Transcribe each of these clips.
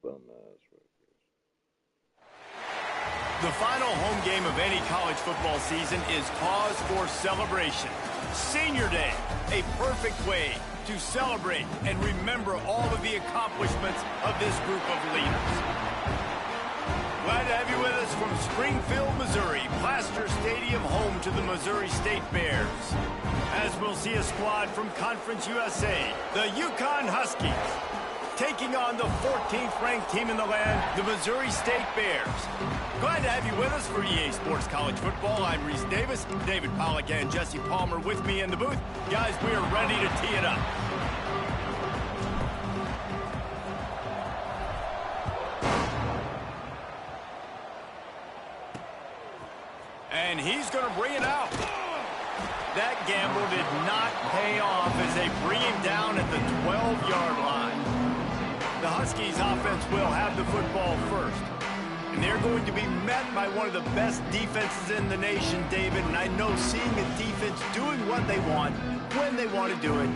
The final home game of any college football season is cause for celebration. Senior Day, a perfect way to celebrate and remember all of the accomplishments of this group of leaders. Glad to have you with us from Springfield, Missouri, Plaster Stadium, home to the Missouri State Bears. As we'll see a squad from Conference USA, the Uconn Huskies, taking on the 14th ranked team in the land, the Missouri State Bears. Glad to have you with us for EA Sports College Football. I'm Reese Davis, David Pollack and Jesse Palmer with me in the booth. Guys, we are ready to tee it up. And he's going to bring it out. That gamble did not pay off as they bring him down at the 12-yard line. The Huskies offense will have the football first. And they're going to be met by one of the best defenses in the nation, David. And I know seeing a defense doing what they want, when they want to do it,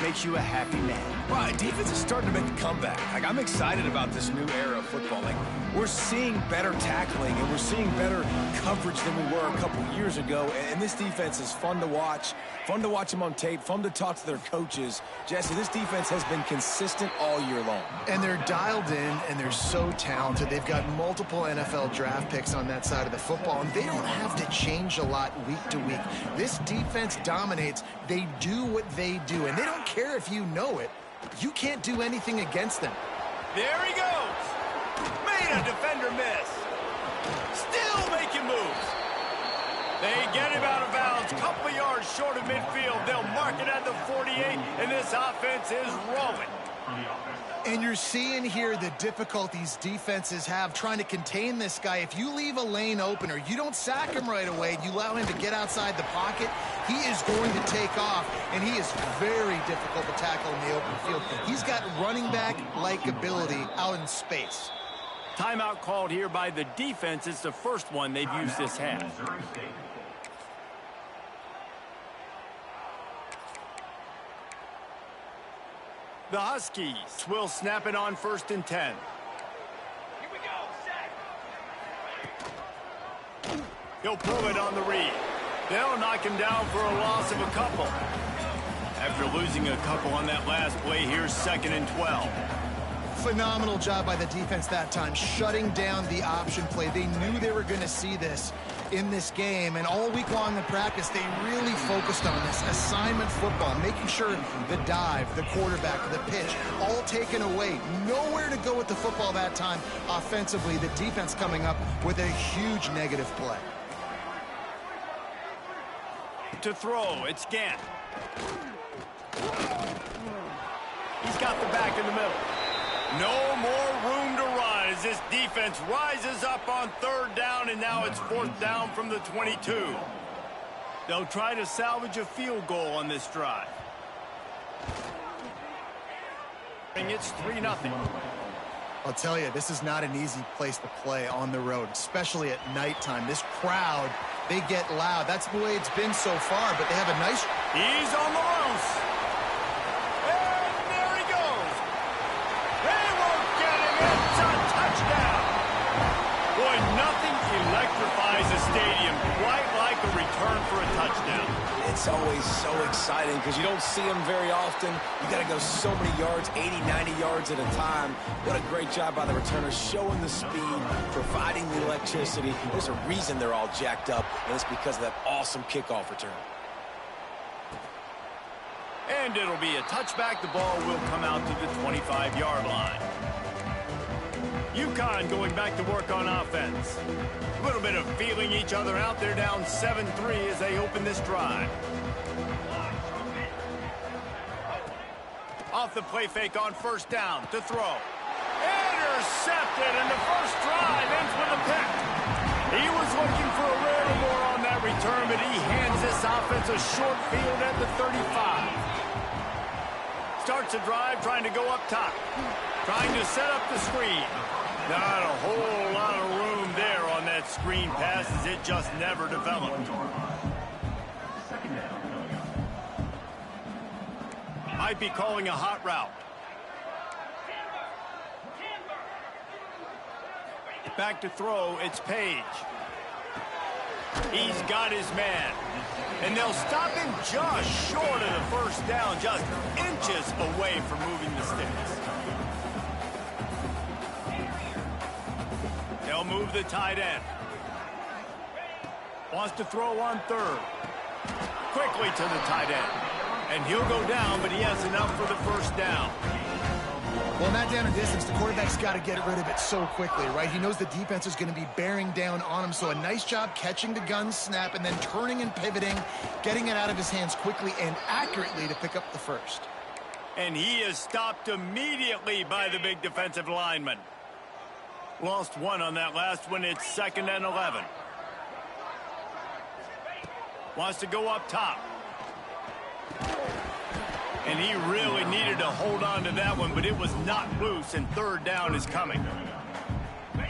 makes you a happy man. Right, defense is starting to make a comeback. Like, I'm excited about this new era of football. Like, we're seeing better tackling and we're seeing better coverage than we were a couple years ago. And this defense is fun to watch them on tape, fun to talk to their coaches. Jesse, this defense has been consistent all year long. And they're dialed in and they're so talented. They've got multiple NFL draft picks on that side of the football, and they don't have to change a lot week to week. This defense dominates. They do what they do, and they don't care if you know it. You can't do anything against them. There he goes. Made a defender miss. Still making moves. They get him out of bounds. Couple of yards short of midfield. They'll mark it at the 48, and this offense is rolling. And you're seeing here the difficulties defenses have trying to contain this guy. If you leave a lane open or you don't sack him right away, you allow him to get outside the pocket, he is going to take off, and he is very difficult to tackle in the open field. He's got running back-like ability out in space. Timeout called here by the defense. It's the first one they've used this half. The Huskies will snap it on 1st and 10. Here we go, set. He'll pull it on the read. They'll knock him down for a loss of a couple. After losing a couple on that last play, here's 2nd and 12. Phenomenal job by the defense that time, shutting down the option play. They knew they were going to see this in this game, and all week long in practice, they really focused on this assignment football, making sure the dive, the quarterback, the pitch, all taken away. Nowhere to go with the football that time offensively. The defense coming up with a huge negative play. To throw, it's Gant. He's got the back in the middle. No more room to run as this defense rises up on 3rd down, and now it's 4th down from the 22. They'll try to salvage a field goal on this drive. It's 3-0. I'll tell you, this is not an easy place to play on the road, especially at nighttime. This crowd, they get loud. That's the way it's been so far, but they have a nice... He's on the loose. Boy, nothing electrifies a stadium quite like a return for a touchdown. It's always so exciting because you don't see them very often. You got to go so many yards, 80, 90 yards at a time. What a great job by the returners, showing the speed, providing the electricity. There's a reason they're all jacked up, and it's because of that awesome kickoff return. And it'll be a touchback. The ball will come out to the 25-yard line. Uconn going back to work on offense. A little bit of feeling each other out. They're down 7-3 as they open this drive. Off the play fake on 1st down to throw. Intercepted, and the first drive ends with a pick. He was looking for a rare or more on that return, but he hands this offense a short field at the 35. Starts a drive trying to go up top. Trying to set up the screen. Not a whole lot of room there on that screen pass as it just never developed. Might be calling a hot route. Back to throw, it's Page. He's got his man. And they'll stop him just short of the first down, just inches away from moving the sticks. They'll move the tight end. Wants to throw on third. Quickly to the tight end. And he'll go down, but he has enough for the first down. Well, in that down and distance, the quarterback's got to get rid of it so quickly, right? He knows the defense is going to be bearing down on him, so a nice job catching the gun snap and then turning and pivoting, getting it out of his hands quickly and accurately to pick up the first. And he is stopped immediately by the big defensive lineman. Lost one on that last one. It's 2nd and 11. Wants to go up top. And he really needed to hold on to that one, but it was not loose, and third down is coming.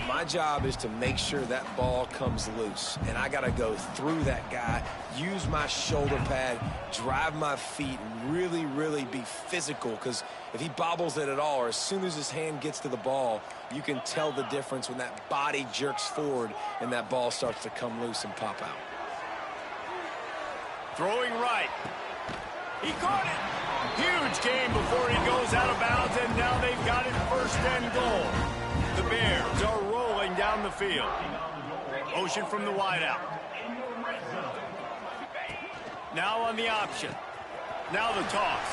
My job is to make sure that ball comes loose, and I got to go through that guy, use my shoulder pad, drive my feet, and really, really be physical, because if he bobbles it at all, or as soon as his hand gets to the ball, you can tell the difference when that body jerks forward and that ball starts to come loose and pop out. Throwing right. He caught it. Huge game before he goes out of bounds, and now they've got it 1st and goal. The Bears are rolling down the field. Motion from the wideout. Now on the option. Now the toss.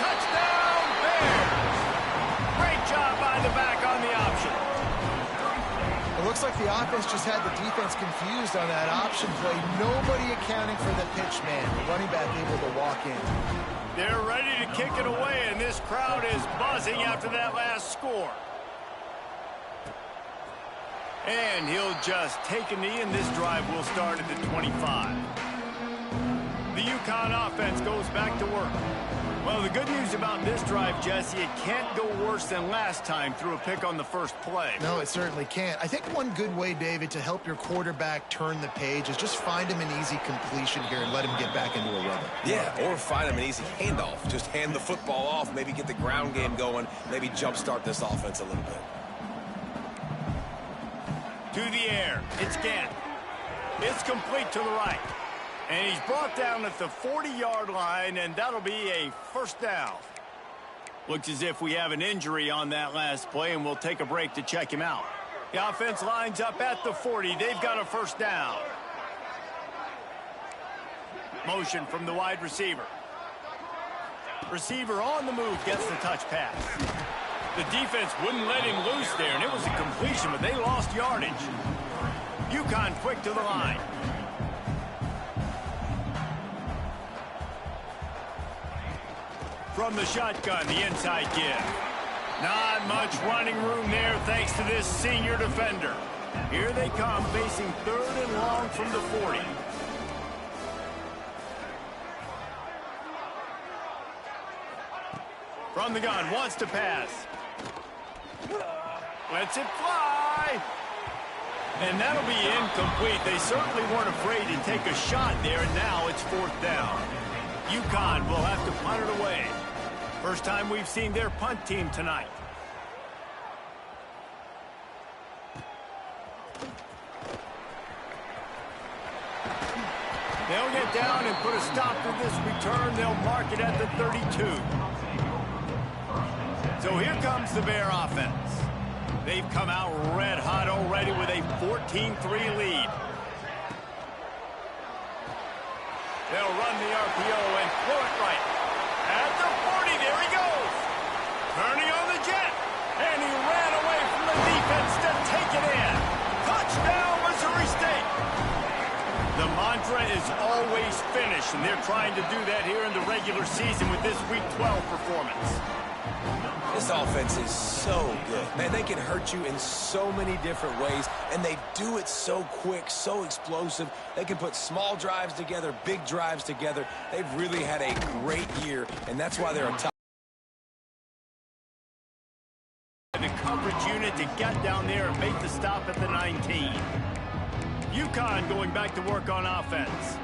Touchdown, Bears! Great job by the back on the option. It looks like the offense just had the defense confused on that option play. Nobody accounting for the pitch man. The running back able to walk in. They're ready to kick it away, and this crowd is buzzing after that last score. And he'll just take a knee, and this drive will start at the 25. The Uconn offense goes back to work. Well, the good news about this drive, Jesse, it can't go worse than last time through a pick on the first play. No, it certainly can't. I think one good way, David, to help your quarterback turn the page is just find him an easy completion here and let him get back into a rhythm. Yeah, or find him an easy handoff. Just hand the football off, maybe get the ground game going, maybe jumpstart this offense a little bit. To the air, it's Gant. It's complete to the right. And he's brought down at the 40-yard line, and that'll be a first down. Looks as if we have an injury on that last play, and we'll take a break to check him out. The offense lines up at the 40. They've got a first down. Motion from the wide receiver. Receiver on the move gets the touch pass. The defense wouldn't let him loose there, and it was a completion, but they lost yardage. Uconn quick to the line. From the shotgun, the inside give. Not much running room there thanks to this senior defender. Here they come, facing 3rd and long from the 40. From the gun, wants to pass. Lets it fly. And that'll be incomplete. They certainly weren't afraid to take a shot there, and now it's 4th down. Uconn will have to punt it away. First time we've seen their punt team tonight. They'll get down and put a stop to this return. They'll mark it at the 32. So here comes the Bear offense. They've come out red hot already with a 14-3 lead. They'll run the RPO and throw it right. At the 40, there he goes. Turning on the jet. And he ran away from the defense to take it in. Touchdown, Missouri State. The mantra is always finish, and they're trying to do that here in the regular season with this Week 12 performance. This offense is so good. Man, they can hurt you in so many different ways, and they do it so quick, so explosive. They can put small drives together, big drives together. They've really had a great year, and that's why they're a top. The coverage unit to get down there and make the stop at the 19. Uconn going back to work on offense.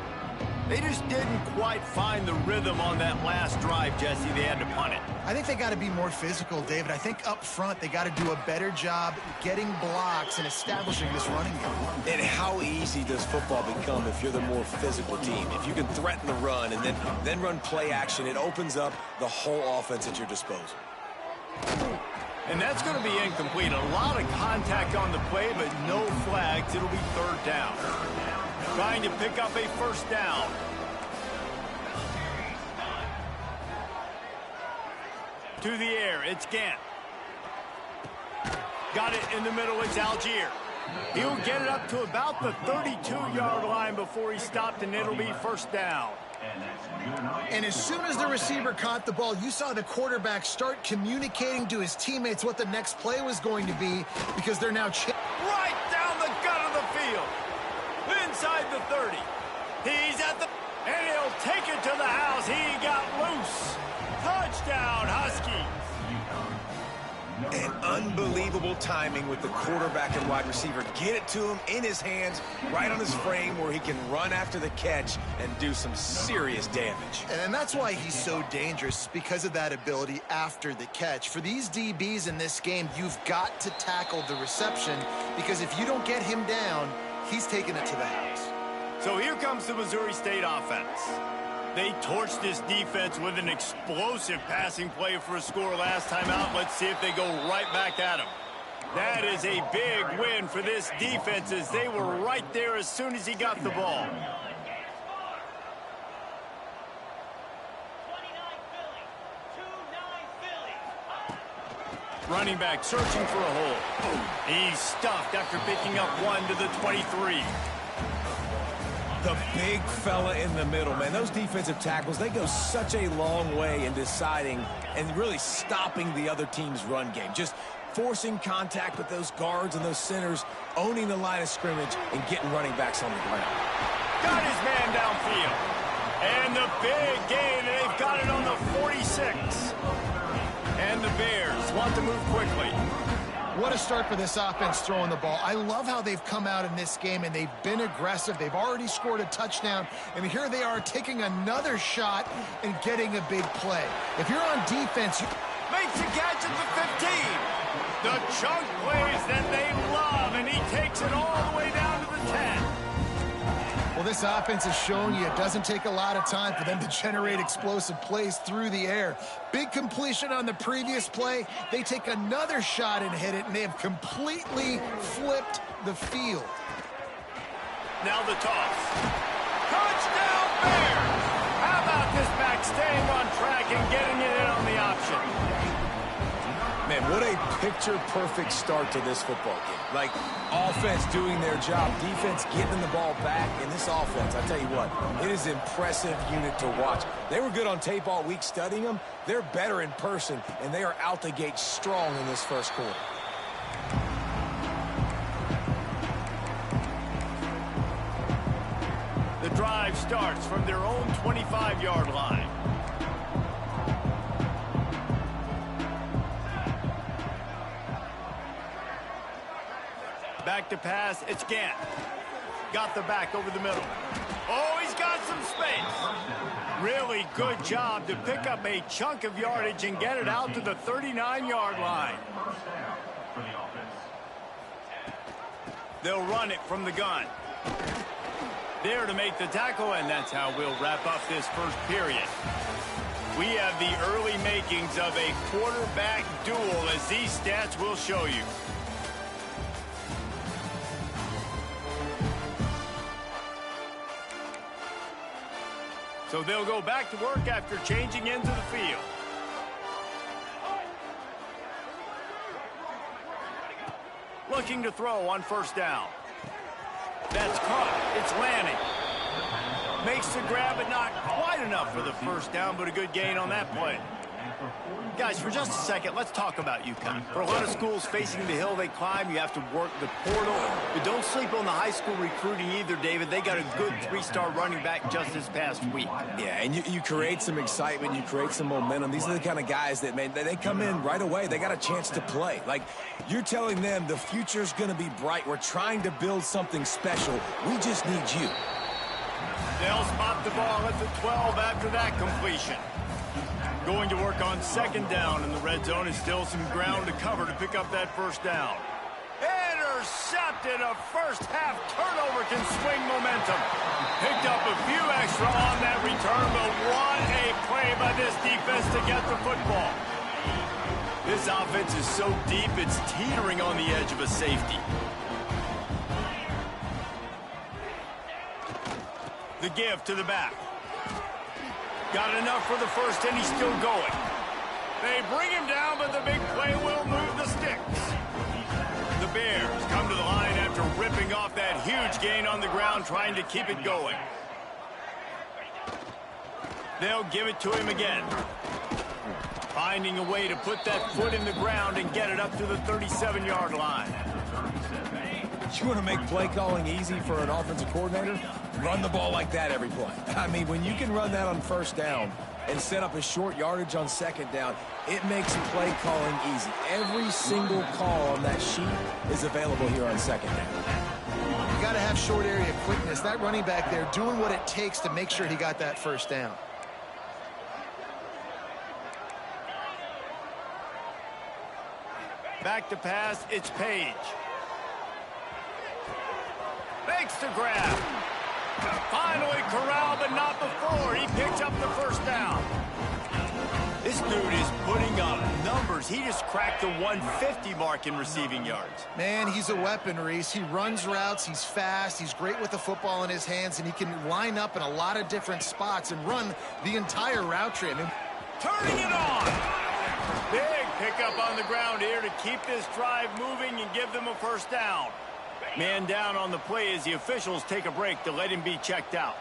They just didn't quite find the rhythm on that last drive, Jesse. They had to punt it. I think they got to be more physical, David. I think up front they got to do a better job getting blocks and establishing this running game. And how easy does football become if you're the more physical team? If you can threaten the run and then run play action, it opens up the whole offense at your disposal. And that's going to be incomplete. A lot of contact on the play, but no flags. It'll be third down. Trying to pick up a first down. To the air, it's Gant. Got it in the middle, it's Algier. He'll get it up to about the 32-yard line before he stopped, and it'll be first down. And as soon as the receiver caught the ball, you saw the quarterback start communicating to his teammates what the next play was going to be, because they're now right down the gut of the field. Inside the 30. He's at the... and he'll take it to the house. He got loose. Touchdown, Huskies. And unbelievable timing with the quarterback and wide receiver. Get it to him in his hands, right on his frame where he can run after the catch and do some serious damage. And that's why he's so dangerous, because of that ability after the catch. For these DBs in this game, you've got to tackle the reception, because if you don't get him down, he's taking it to the house. So here comes the Missouri State offense. They torched this defense with an explosive passing play for a score last time out. Let's see if they go right back at him. That is a big win for this defense, as they were right there as soon as he got the ball. Running back searching for a hole. He's stuffed after picking up one to the 23. The big fella in the middle, man. Those defensive tackles, they go such a long way in deciding and really stopping the other team's run game. Just forcing contact with those guards and those centers, owning the line of scrimmage, and getting running backs on the ground. Got his man downfield. And the big gain, they've got it on the 46. And the Bears want to move quickly. What a start for this offense throwing the ball. I love how they've come out in this game, and they've been aggressive. They've already scored a touchdown, and here they are taking another shot and getting a big play. If you're on defense, makes a catch at the 15. The chunk plays that they love, and he takes it all the way down to the 10. Well, this offense has shown you it doesn't take a lot of time for them to generate explosive plays through the air. Big completion on the previous play. They take another shot and hit it, and they have completely flipped the field. Now the toss. Touchdown, Bears! How about this back staying on track and getting it in on the option? Man, what a picture-perfect start to this football game. Like, offense doing their job, defense getting the ball back. In this offense, I tell you what, it is an impressive unit to watch. They were good on tape all week studying them. They're better in person, and they are out the gate strong in this first quarter. The drive starts from their own 25-yard line. Back to pass, it's Gant. Got the back over the middle. Oh, he's got some space. Really good job to pick up a chunk of yardage and get it out to the 39-yard line. They'll run it from the gun. There to make the tackle, and that's how we'll wrap up this first period. We have the early makings of a quarterback duel, as these stats will show you. So they'll go back to work after changing into the field. Looking to throw on first down. That's caught. It's Lanning. Makes the grab, but not quite enough for the first down, but a good gain on that play. Guys, for just a second, let's talk about Uconn. For a lot of schools facing the hill they climb, you have to work the portal. But don't sleep on the high school recruiting either, David. They got a good three-star running back just this past week. Yeah, and you create some excitement, you create some momentum. These are the kind of guys that, man, they come in right away. They got a chance to play. Like, you're telling them the future's going to be bright. We're trying to build something special. We just need you. They'll spot the ball at the 12 after that completion. Going to work on second down in the red zone, and still some ground to cover to pick up that first down. Intercepted. A first-half turnover can swing momentum. Picked up a few extra on that return, but what a play by this defense to get the football. This offense is so deep, it's teetering on the edge of a safety. The give to the back. Got enough for the first, and he's still going. They bring him down, but the big play will move the sticks. The Bears come to the line after ripping off that huge gain on the ground, trying to keep it going. They'll give it to him again. Finding a way to put that foot in the ground and get it up to the 37-yard line. You want to make play calling easy for an offensive coordinator? Run the ball like that every play. I mean, when you can run that on first down and set up a short yardage on second down, it makes play calling easy. Every single call on that sheet is available here on second down. You got to have short area quickness. That running back there doing what it takes to make sure he got that first down. Back to pass, it's Page. Makes the grab. Finally corralled, but not before. He picks up the first down. This dude is putting up numbers. He just cracked the 150 mark in receiving yards. Man, he's a weapon, Reese. He runs routes. He's fast. He's great with the football in his hands, and he can line up in a lot of different spots and run the entire route tree. I mean, turning it on. Big pickup on the ground here to keep this drive moving and give them a first down. Man down on the play as the officials take a break to let him be checked out.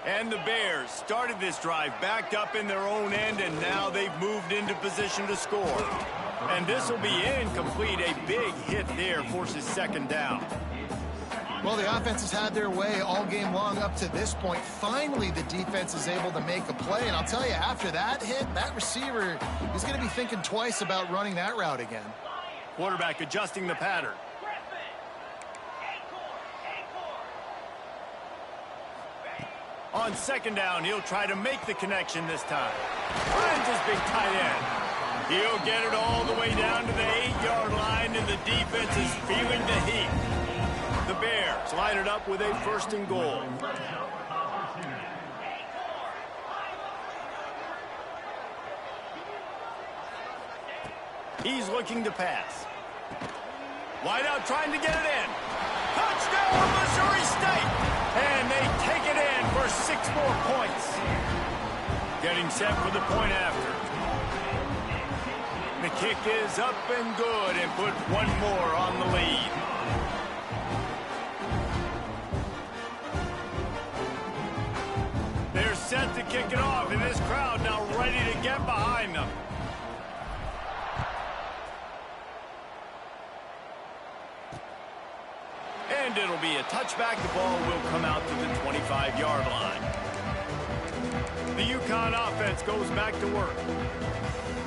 And the Bears started this drive backed up in their own end, and now they've moved into position to score. And this will be incomplete. A big hit there forces second down. Well, the offense has had their way all game long up to this point. Finally, the defense is able to make a play. And I'll tell you, after that hit, that receiver is going to be thinking twice about running that route again. Quarterback adjusting the pattern. On second down, he'll try to make the connection this time. Finds his big tight end. He'll get it all the way down to the 8-yard line, and the defense is feeling the heat. The Bears line it up with a first and goal. He's looking to pass. Wide out trying to get it in. Touchdown, Missouri State! And they take it in for 6 more points. Getting set for the point after. The kick is up and good and put one more on the lead. They're set to kick it off, and this crowd now ready to get behind them. And it'll be a touchback. The ball will come out to the 25-yard line. The Uconn offense goes back to work.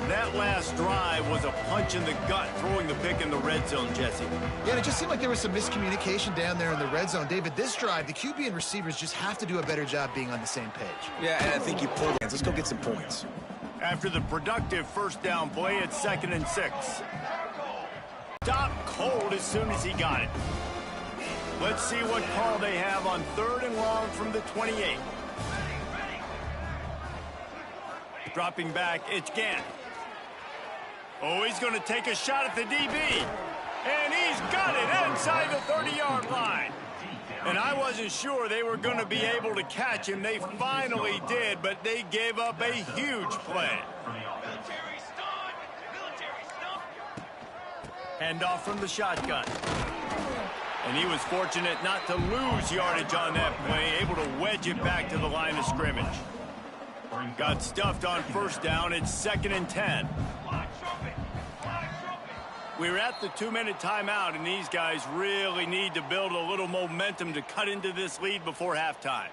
That last drive was a punch in the gut, throwing the pick in the red zone, Jesse. Yeah, and it just seemed like there was some miscommunication down there in the red zone. David, this drive, the QB and receivers just have to do a better job being on the same page. Yeah, and I think you pulled hands. Let's go get some points. After the productive first down play, it's 2nd and 6. Stopped cold as soon as he got it. Let's see what call they have on 3rd and long from the 28. Dropping back, it's Gant. Oh, he's going to take a shot at the DB. And he's got it inside the 30-yard line. And I wasn't sure they were going to be able to catch him. They finally did, but they gave up a huge play. Handoff from the shotgun. And he was fortunate not to lose yardage on that play, able to wedge it back to the line of scrimmage. Got stuffed on first down. It's 2nd and 10. We're at the 2-minute timeout, and these guys really need to build a little momentum to cut into this lead before halftime.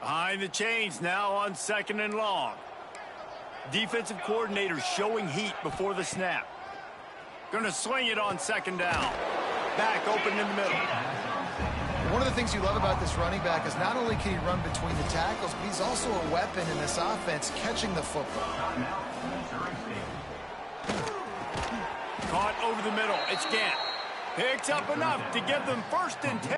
Behind the chains now on 2nd and long. Defensive coordinator showing heat before the snap. Going to sling it on 2nd down. Back open in the middle. One of the things you love about this running back is not only can he run between the tackles, but he's also a weapon in this offense catching the football. Caught over the middle. It's Gant. Picks up enough to give them 1st and 10.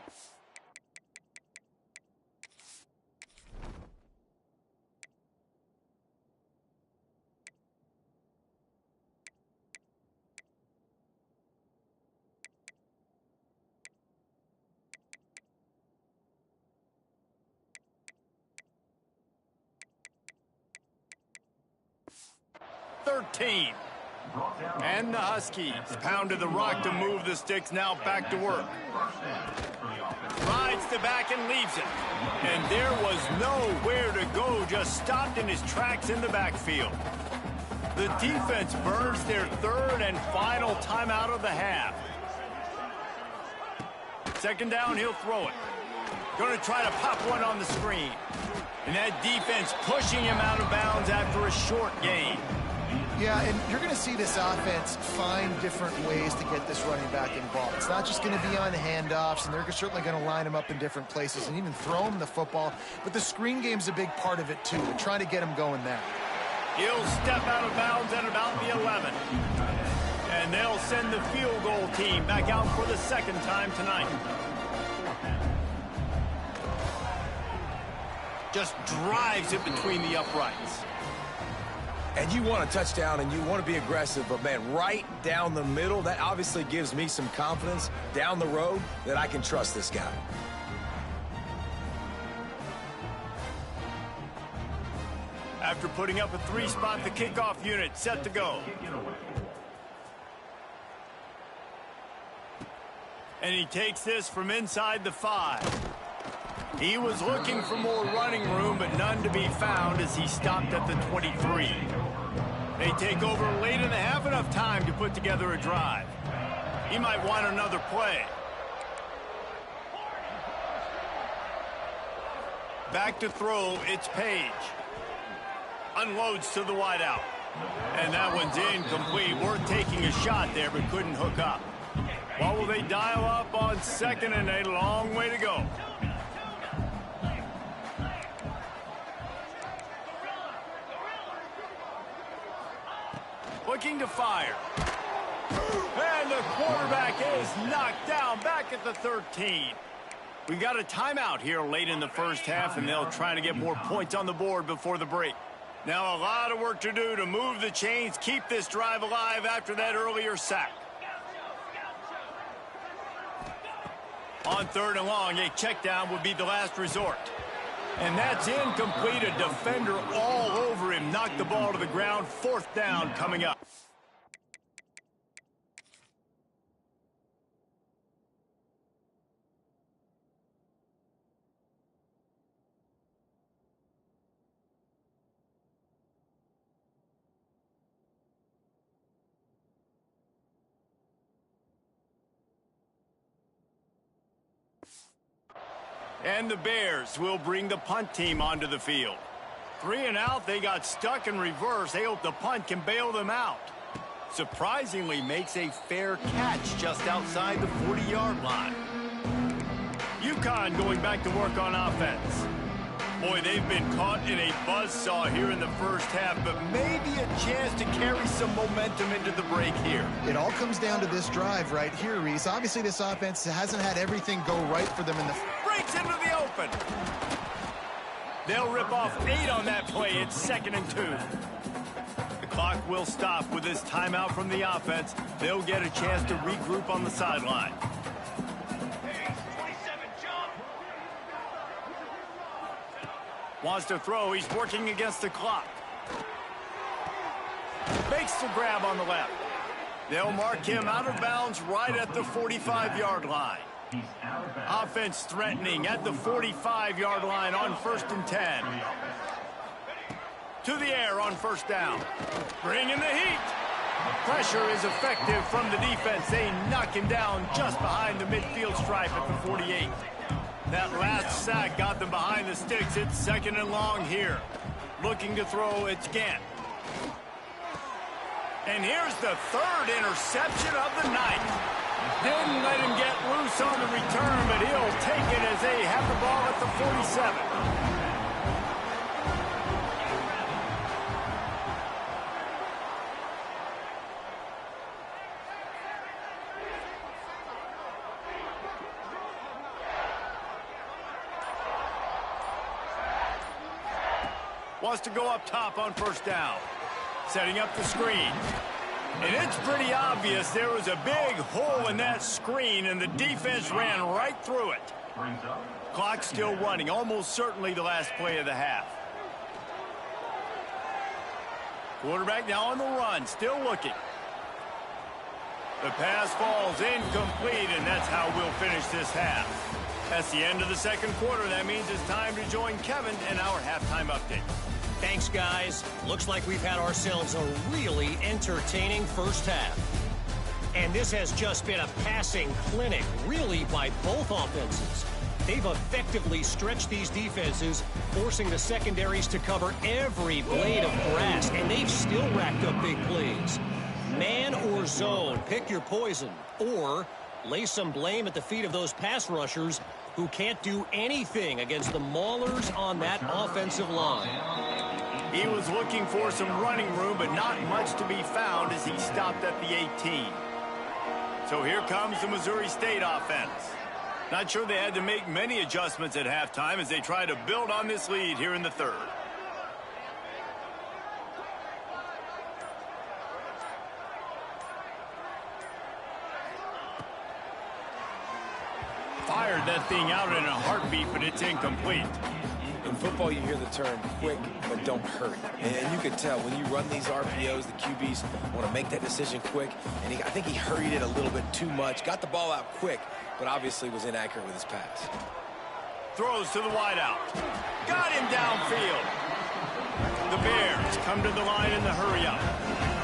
And the Huskies pounded the rock to move the sticks, now back to work. Rides the back and leaves it. And there was nowhere to go, just stopped in his tracks in the backfield. The defense burns their 3rd and final timeout of the half. 2nd down, he'll throw it. Going to try to pop one on the screen. And that defense pushing him out of bounds after a short gain. Yeah, and you're going to see this offense find different ways to get this running back involved. It's not just going to be on handoffs, and they're certainly going to line him up in different places and even throw him the football. But the screen game's a big part of it, too, and trying to get him going there. He'll step out of bounds at about the 11. And they'll send the field goal team back out for the 2nd time tonight. Just drives it between the uprights. And you want a touchdown and you want to be aggressive, but man, right down the middle, that obviously gives me some confidence down the road that I can trust this guy. After putting up a 3-spot, the kickoff unit set to go. And he takes this from inside the 5. He was looking for more running room, but none to be found as he stopped at the 23. They take over late in the half, enough time to put together a drive. He might want another play. Back to throw, it's Page. Unloads to the wideout. And that one's incomplete. Worth taking a shot there, but couldn't hook up. What will they dial up on 2nd and a long way to go? Looking to fire. And the quarterback is knocked down back at the 13. We've got a timeout here late in the 1st half, and they'll try to get more points on the board before the break. Now a lot of work to do to move the chains, keep this drive alive after that earlier sack. On 3rd and long, a check down would be the last resort. And that's incomplete. A defender all over him. Knocked the ball to the ground. 4th down coming up. And the Bears will bring the punt team onto the field. 3 and out, they got stuck in reverse. They hope the punt can bail them out. Surprisingly makes a fair catch just outside the 40-yard line. Uconn going back to work on offense. Boy, they've been caught in a buzzsaw here in the 1st half, but maybe a chance to carry some momentum into the break here. It all comes down to this drive right here, Reese. Obviously, this offense hasn't had everything go right for them in the... Breaks into the open. They'll rip off 8 on that play. It's 2nd and 2. The clock will stop with this timeout from the offense. They'll get a chance to regroup on the sideline. Wants to throw. He's working against the clock. Makes the grab on the left. They'll mark him out of bounds right at the 45-yard line. Offense threatening at the 45-yard line on 1st and 10. To the air on 1st down. Bringing the heat. Pressure is effective from the defense. They knock him down just behind the midfield stripe at the 48. That last sack got them behind the sticks. It's 2nd and long here. Looking to throw, it's Gant. And here's the third interception of the night. Didn't let him get loose on the return, but he'll take it as they have the ball at the 47. Wants to go up top on first down. Setting up the screen. And it's pretty obvious there was a big hole in that screen, and the defense ran right through it. Clock still running, almost certainly the last play of the half. Quarterback now on the run, still looking. The pass falls incomplete, and that's how we'll finish this half. That's the end of the second quarter. That means it's time to join Kevin in our halftime update. Thanks, guys. Looks like we've had ourselves a really entertaining first half. And this has just been a passing clinic, really, by both offenses. They've effectively stretched these defenses, forcing the secondaries to cover every blade of grass, and they've still racked up big plays. Man or zone, pick your poison, or lay some blame at the feet of those pass rushers who can't do anything against the maulers on that offensive line. He was looking for some running room, but not much to be found as he stopped at the 18. So here comes the Missouri State offense. Not sure they had to make many adjustments at halftime as they try to build on this lead here in the third. Fired that thing out in a heartbeat, but it's incomplete. In football, you hear the term quick, but don't hurry. And you can tell when you run these RPOs, the QBs want to make that decision quick. And I think he hurried it a little bit too much. Got the ball out quick, but obviously was inaccurate with his pass. Throws to the wideout. Got him downfield. The Bears come to the line in the hurry-up.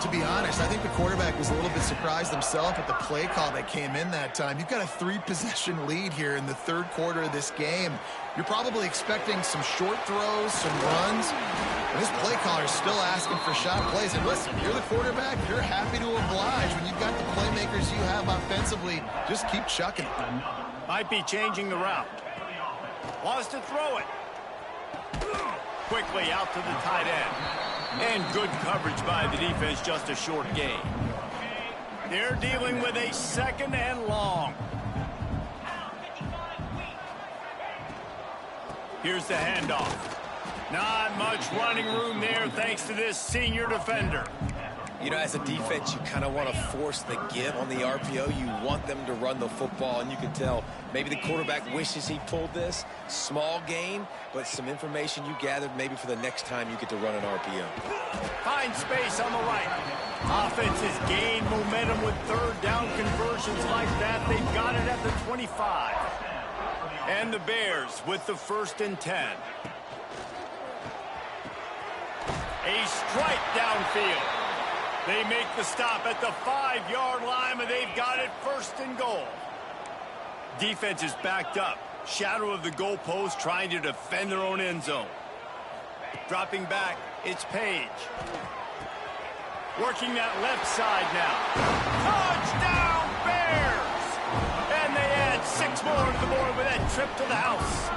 To be honest, I think the quarterback was a little bit surprised himself at the play call that came in that time. You've got a 3-possession lead here in the third quarter of this game. You're probably expecting some short throws, some runs. And this play caller is still asking for shot plays. And listen, you're the quarterback. You're happy to oblige when you've got the playmakers you have offensively. Just keep chucking it. Might be changing the route. Wants to throw it. Quickly out to the tight end. And good coverage by the defense, just a short gain. They're dealing with a second and long. Here's the handoff. Not much running room there thanks to this senior defender. You know, as a defense, you kind of want to force the give on the RPO. You want them to run the football, and you can tell maybe the quarterback wishes he pulled this. Small gain, but some information you gathered maybe for the next time you get to run an RPO. Find space on the right. Offense has gained momentum with third down conversions like that. They've got it at the 25. And the Bears with the 1st and 10. A strike downfield. They make the stop at the 5-yard line, and they've got it 1st and goal. Defense is backed up. Shadow of the goalpost trying to defend their own end zone. Dropping back, it's Page. Working that left side now. Touchdown, Bears! And they add 6 more to the board with that trip to the house.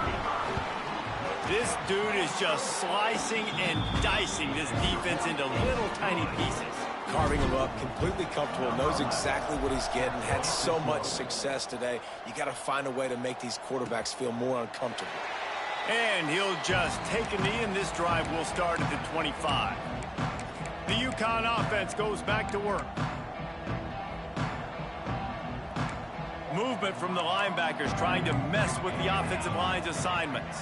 This dude is just slicing and dicing this defense into little tiny pieces. Carving him up, completely comfortable, knows exactly what he's getting, had so much success today. You got to find a way to make these quarterbacks feel more uncomfortable. And he'll just take a knee, and this drive will start at the 25. The Uconn offense goes back to work. Movement from the linebackers trying to mess with the offensive line's assignments.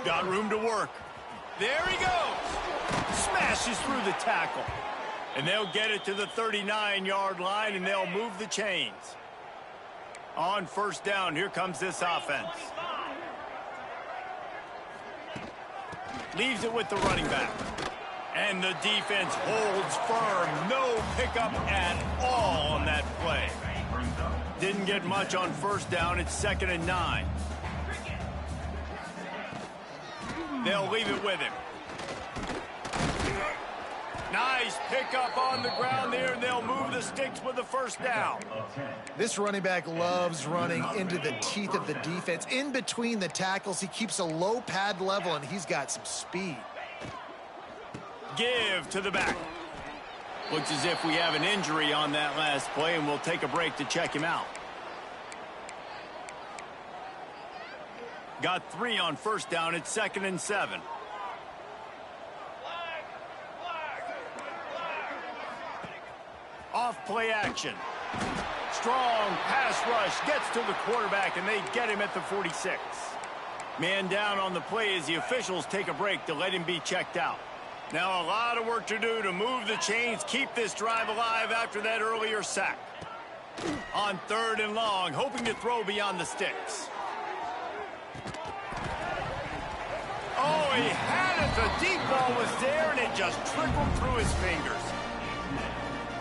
Got room to work. There he goes. Smashes through the tackle. And they'll get it to the 39-yard line, and they'll move the chains. On 1st down, here comes this offense. Leaves it with the running back. And the defense holds firm. No pickup at all on that play. Didn't get much on 1st down. It's 2nd and 9. They'll leave it with him. Nice pickup on the ground there, and they'll move the sticks with the first down. This running back loves running into the teeth of the defense. In between the tackles, he keeps a low pad level, and he's got some speed. Give to the back. Looks as if we have an injury on that last play, and we'll take a break to check him out. Got 3 on first down. It's 2nd and 7. Off play action. Strong pass rush gets to the quarterback, and they get him at the 46. Man down on the play as the officials take a break to let him be checked out. Now a lot of work to do to move the chains, keep this drive alive after that earlier sack. On 3rd and long, hoping to throw beyond the sticks. Oh, he had it. The deep ball was there, and it just trickled through his fingers.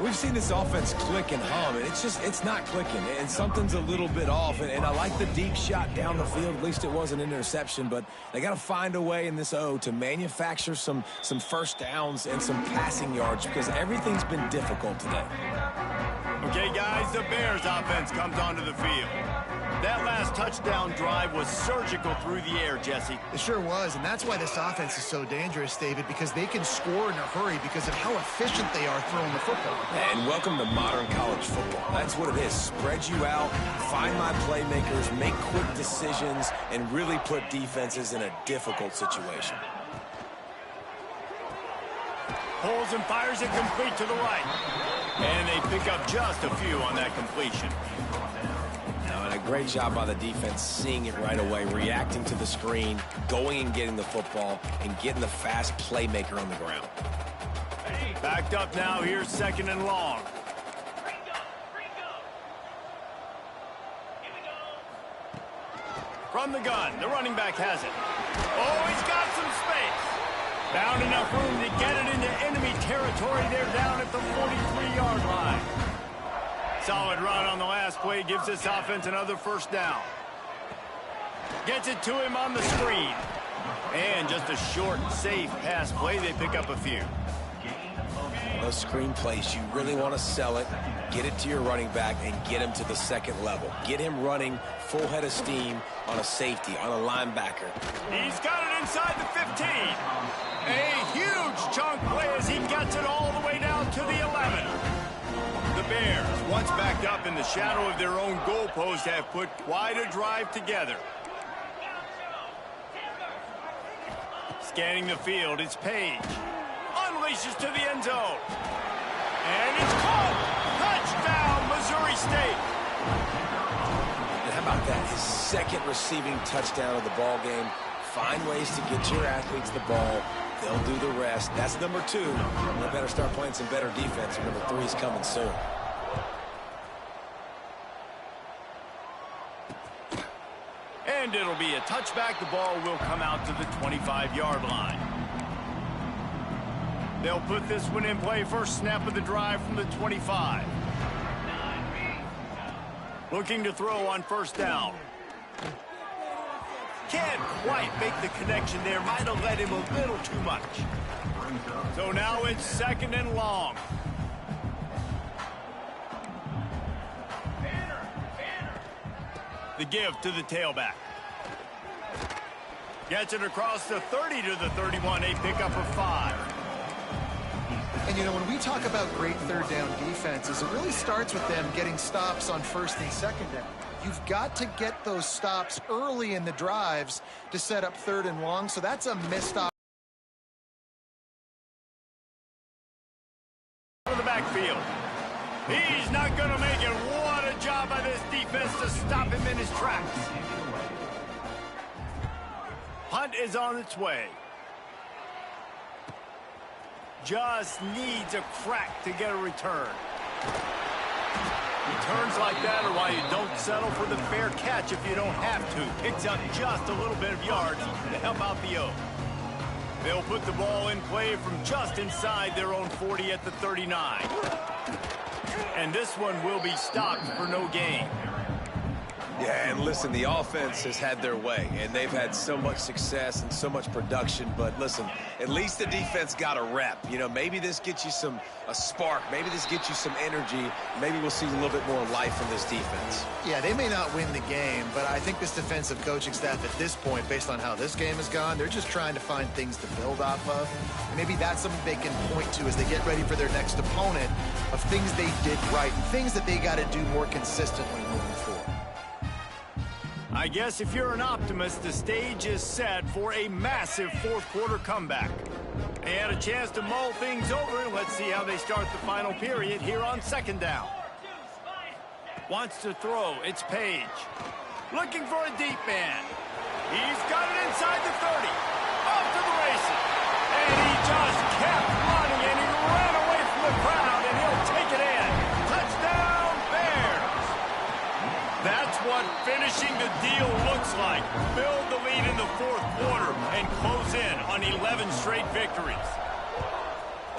We've seen this offense click and hum, and it's not clicking, and something's a little bit off, and I like the deep shot down the field. At least it wasn't an interception, but they got to find a way in this O to manufacture some first downs and some passing yards because everything's been difficult today. Okay, guys, the Bears offense comes onto the field. That last touchdown drive was surgical through the air, Jesse. It sure was, and that's why this offense is so dangerous, David, because they can score in a hurry because of how efficient they are throwing the football. And welcome to modern college football. That's what it is. Spread you out, find my playmakers, make quick decisions, and really put defenses in a difficult situation. Pulls and fires it complete to the right. And they pick up just a few on that completion. And a great job by the defense seeing it right away, reacting to the screen, going and getting the football, and getting the fast playmaker on the ground. Backed up now, here's 2nd and long. From the gun, the running back has it. Oh, he's got some space. Found enough room to get it into enemy territory. They're down at the 43-yard line. Solid run on the last play gives this offense another first down. Gets it to him on the screen. And just a short, safe pass play. They pick up a few. Those screen plays, you really want to sell it, get it to your running back, and get him to the 2nd level. Get him running full head of steam on a safety, on a linebacker. He's got it inside the 15. A huge chunk play as he gets it all the way down to the 11. The Bears, once backed up in the shadow of their own goalpost, have put quite a drive together. Scanning the field, it's Page. Unleashes to the end zone. And it's caught. Touchdown, Missouri State. And how about that? His 2nd receiving touchdown of the ball game. Find ways to get your athletes the ball. They'll do the rest. That's number 2. They better start playing some better defense, or number 3 is coming soon. And it'll be a touchback. The ball will come out to the 25-yard line. They'll put this one in play. First snap of the drive from the 25. Looking to throw on first down. Can't quite make the connection there. Might have led him a little too much. So now it's 2nd and long. The give to the tailback. Gets it across the 30 to the 31. A pickup of 5. And, you know, when we talk about great 3rd down defenses, it really starts with them getting stops on 1st and 2nd down. You've got to get those stops early in the drives to set up 3rd and long, so that's a missed opportunity. To the backfield. He's not going to make it. What a job by this defense to stop him in his tracks. Punt is on its way. Just needs a crack to get a return. Returns like that are why you don't settle for the fair catch if you don't have to. Picks up just a little bit of yards to help out the O. They'll put the ball in play from just inside their own 40 at the 39. And this one will be stopped for no gain. Yeah, and listen, the offense has had their way, and they've had so much success and so much production. But listen, at least the defense got a rep. You know, maybe this gets you a spark. Maybe this gets you some energy. Maybe we'll see a little bit more life from this defense. Yeah, they may not win the game, but I think this defensive coaching staff at this point, based on how this game has gone, they're just trying to find things to build off of. And maybe that's something they can point to as they get ready for their next opponent, of things they did right and things that they got to do more consistently moving forward. I guess if you're an optimist, the stage is set for a massive fourth-quarter comeback. They had a chance to mull things over, and let's see how they start the final period here on second down. Wants to throw. It's Page. Looking for a deep man. He's got it inside the 30. Off to the races. And he just kept running, and he ran away from the crowd, and he'll take it in. Touchdown, Bears. That's what finishing the deal looks like. Build the lead in the fourth quarter and close in on 11 straight victories.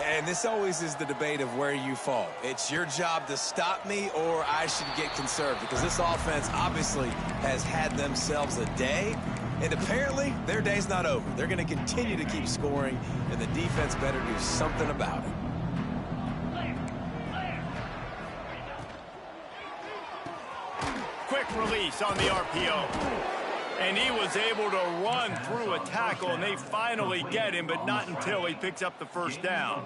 And this always is the debate of where you fall. It's your job to stop me, or I should get conserved, because this offense obviously has had themselves a day, and apparently their day's not over. They're going to continue to keep scoring, and the defense better do something about it. Quick release on the RPO. And he was able to run through a tackle, and they finally get him, but not until he picks up the first down.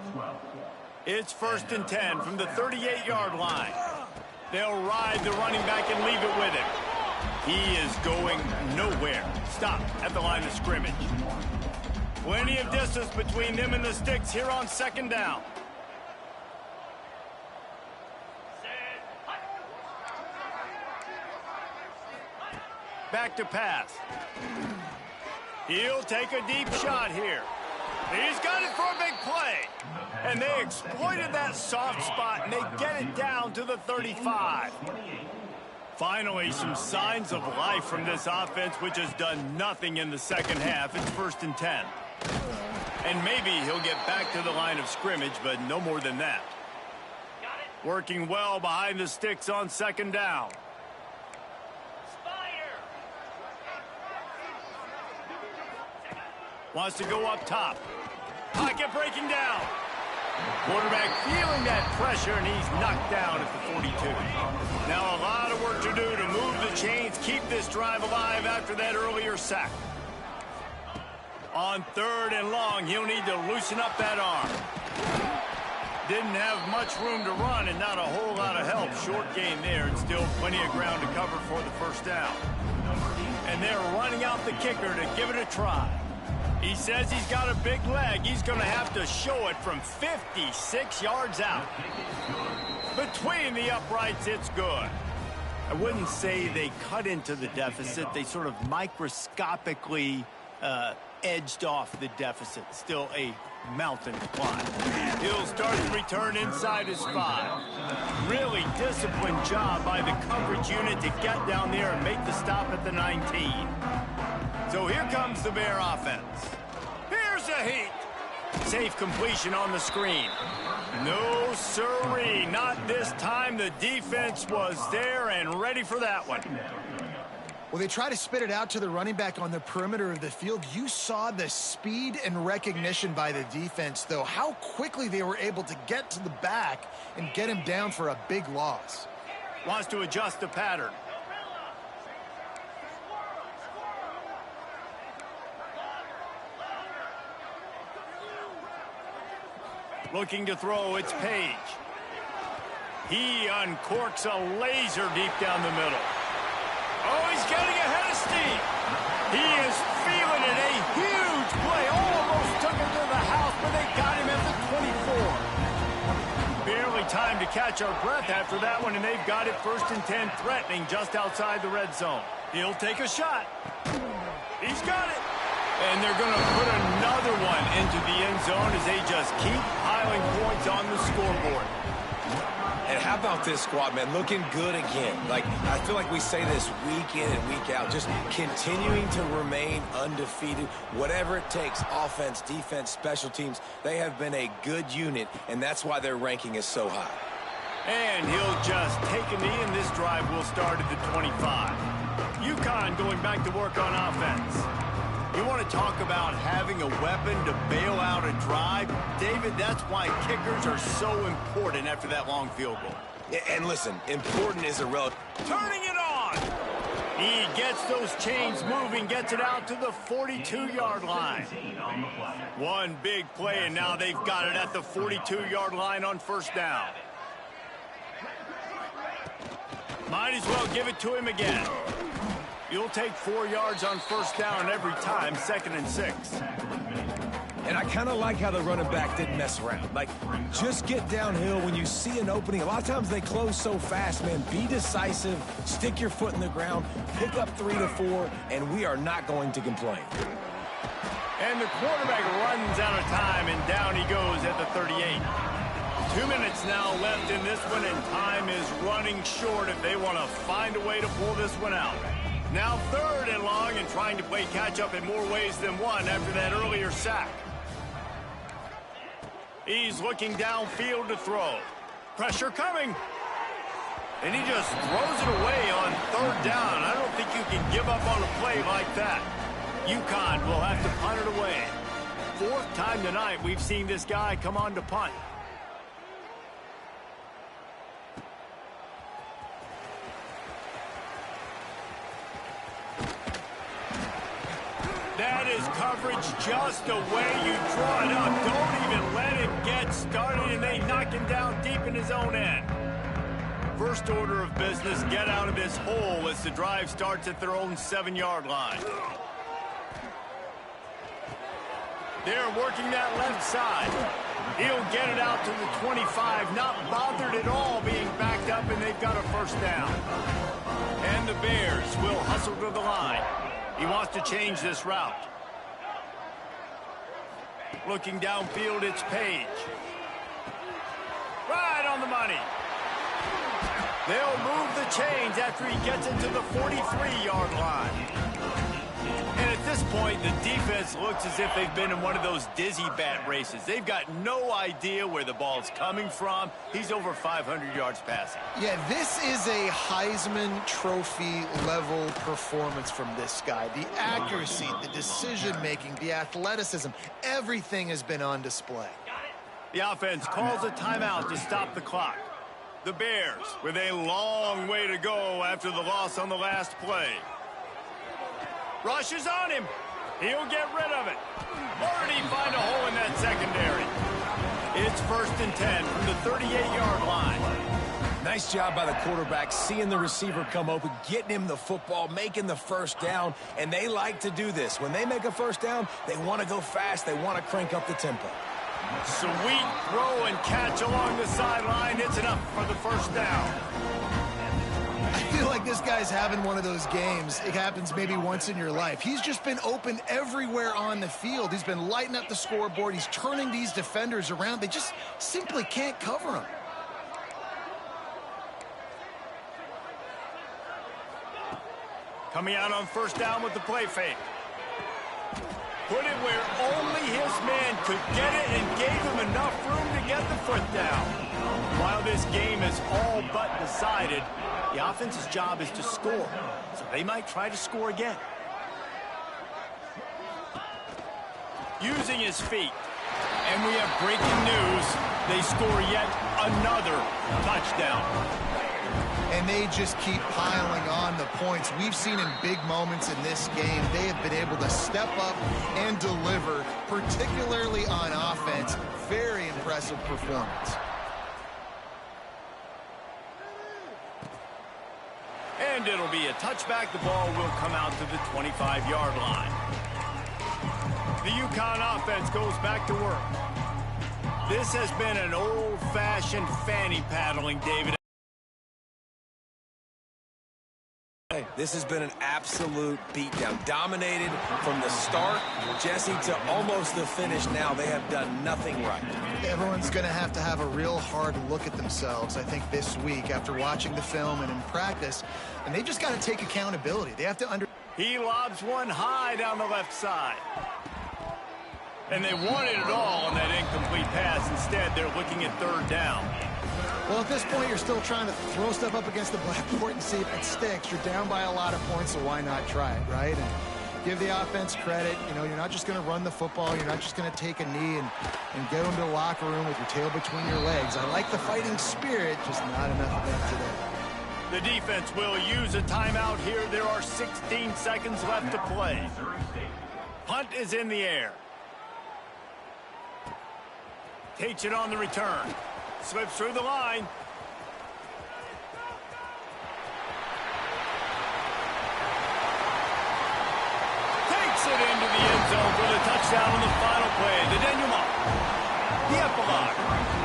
It's 1st and 10 from the 38-yard line. They'll ride the running back and leave it with him. He is going nowhere. Stop at the line of scrimmage. Plenty of distance between them and the sticks here on second down. Back to pass. He'll take a deep shot here. He's got it for a big play. And they exploited that soft spot, and they get it down to the 35. Finally, some signs of life from this offense, which has done nothing in the second half. It's 1st and 10. And maybe he'll get back to the line of scrimmage, but no more than that. Working well behind the sticks on second down. Wants to go up top. Pocket breaking down. Quarterback feeling that pressure, and he's knocked down at the 42. Now a lot of work to do to move the chains, keep this drive alive after that earlier sack. On 3rd and long, he'll need to loosen up that arm. Didn't have much room to run and not a whole lot of help. Short gain there, and still plenty of ground to cover for the first down. And they're running out the kicker to give it a try. He says he's got a big leg. He's going to have to show it from 56 yards out. Between the uprights, it's good. I wouldn't say they cut into the deficit. They sort of microscopically edged off the deficit. Still a mountain to climb. He'll start the return inside his 5. Really disciplined job by the coverage unit to get down there and make the stop at the 19. So here comes the Bear offense. Here's a heat. Safe completion on the screen. No sirree, not this time. The defense was there and ready for that one. Well, they try to spit it out to the running back on the perimeter of the field. You saw the speed and recognition by the defense, though, how quickly they were able to get to the back and get him down for a big loss. Wants to adjust the pattern. Looking to throw, it's Page. He uncorks a laser deep down the middle. Oh, he's getting ahead of steam. He is feeling it. A huge play. Almost took him to the house, but they got him at the 24. Barely time to catch our breath after that one, and they've got it 1st and 10, threatening just outside the red zone. He'll take a shot. He's got it. And they're going to put another one into the end zone as they just keep piling points on the scoreboard. And how about this squad, man? Looking good again. Like, I feel like we say this week in and week out, just continuing to remain undefeated. Whatever it takes, offense, defense, special teams, they have been a good unit, and that's why their ranking is so high. And he'll just take a knee, and this drive will start at the 25. Uconn going back to work on offense. You want to talk about having a weapon to bail out a drive? David, that's why kickers are so important after that long field goal. And listen, important is a relative. Turning it on! He gets those chains moving, gets it out to the 42-yard line. One big play, and now they've got it at the 42-yard line on first down. Might as well give it to him again. You'll take 4 yards on first down every time, 2nd and 6. And I kind of like how the running back didn't mess around. Like, just get downhill when you see an opening. A lot of times they close so fast, man. Be decisive, stick your foot in the ground, pick up 3 to 4, and we are not going to complain. And the quarterback runs out of time, and down he goes at the 38. 2 minutes now left in this one, and time is running short if they want to find a way to pull this one out. Now 3rd and long, and trying to play catch-up in more ways than one after that earlier sack. He's looking downfield to throw. Pressure coming. And he just throws it away on 3rd down. I don't think you can give up on a play like that. Uconn will have to punt it away. 4th time tonight we've seen this guy come on to punt. That is coverage just the way you draw it up. Don't even let it get started, and they knock him down deep in his own end. First order of business, get out of this hole as the drive starts at their own 7-yard line. They're working that left side. He'll get it out to the 25, not bothered at all being backed up, and they've got a first down. And the Bears will hustle to the line. He wants to change this route. Looking downfield, it's Page. Right on the money. They'll move the chains after he gets into the 43-yard line. And at this point, the defense looks as if they've been in one of those dizzy bat races. They've got no idea where the ball's coming from. He's over 500 yards passing. Yeah, this is a Heisman Trophy level performance from this guy. The accuracy, the decision-making, the athleticism, everything has been on display. The offense calls a timeout to stop the clock. The Bears with a long way to go after the loss on the last play. Rushes on him. He'll get rid of it. Or did he find a hole in that secondary? It's 1st and 10 from the 38-yard line. Nice job by the quarterback, seeing the receiver come open, getting him the football, making the first down, and they like to do this. When they make a first down, they want to go fast. They want to crank up the tempo. Sweet throw and catch along the sideline. It's enough for the first down. I feel like this guy's having one of those games. It happens maybe once in your life. He's just been open everywhere on the field. He's been lighting up the scoreboard. He's turning these defenders around. They just simply can't cover him. Coming out on first down with the play fake. Put it where only his man could get it and gave him enough room to get the foot down. While this game is all but decided, the offense's job is to score, so they might try to score again. Using his feet. And we have breaking news. They score yet another touchdown. And they just keep piling on the points. We've seen in big moments in this game, they have been able to step up and deliver, particularly on offense. Very impressive performance. And it'll be a touchback. The ball will come out to the 25-yard line. The Uconn offense goes back to work. This has been an old-fashioned fanny paddling, David. This has been an absolute beatdown. Dominated from the start, Jesse, to almost the finish now. They have done nothing right. Everyone's going to have a real hard look at themselves, I think, this week after watching the film and in practice. And they've just got to take accountability. They have to He lobs one high down the left side. And they wanted it all on that incomplete pass. Instead, they're looking at 3rd down. Well, at this point, you're still trying to throw stuff up against the blackboard and see if it sticks. You're down by a lot of points, so why not try it, right? And give the offense credit. You know, you're not just going to run the football. You're not just going to take a knee and get them to the locker room with your tail between your legs. I like the fighting spirit, just not enough of that today. The defense will use a timeout here. There are 16 seconds left to play. Punt is in the air. Takes it on the return. Slips through the line. Takes it into the end zone for the touchdown on the final play. The denouement. The epilogue.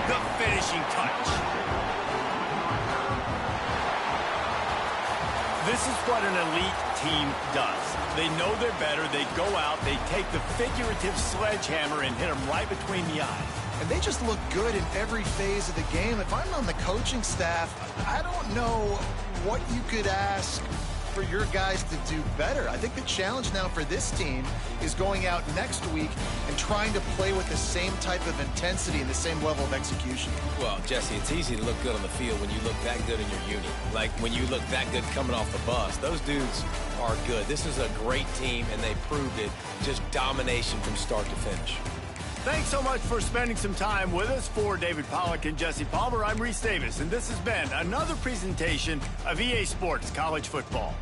The finishing touch. This is what an elite team does. They know they're better. They go out. They take the figurative sledgehammer and hit them right between the eyes. And they just look good in every phase of the game. If I'm on the coaching staff, I don't know what you could ask for your guys to do better. I think the challenge now for this team is going out next week and trying to play with the same type of intensity and the same level of execution. Well, Jesse, it's easy to look good on the field when you look that good in your unit. Like when you look that good coming off the bus. Those dudes are good. This is a great team, and they proved it. Just domination from start to finish. Thanks so much for spending some time with us. For David Pollack and Jesse Palmer, I'm Reese Davis, and this has been another presentation of EA Sports College Football.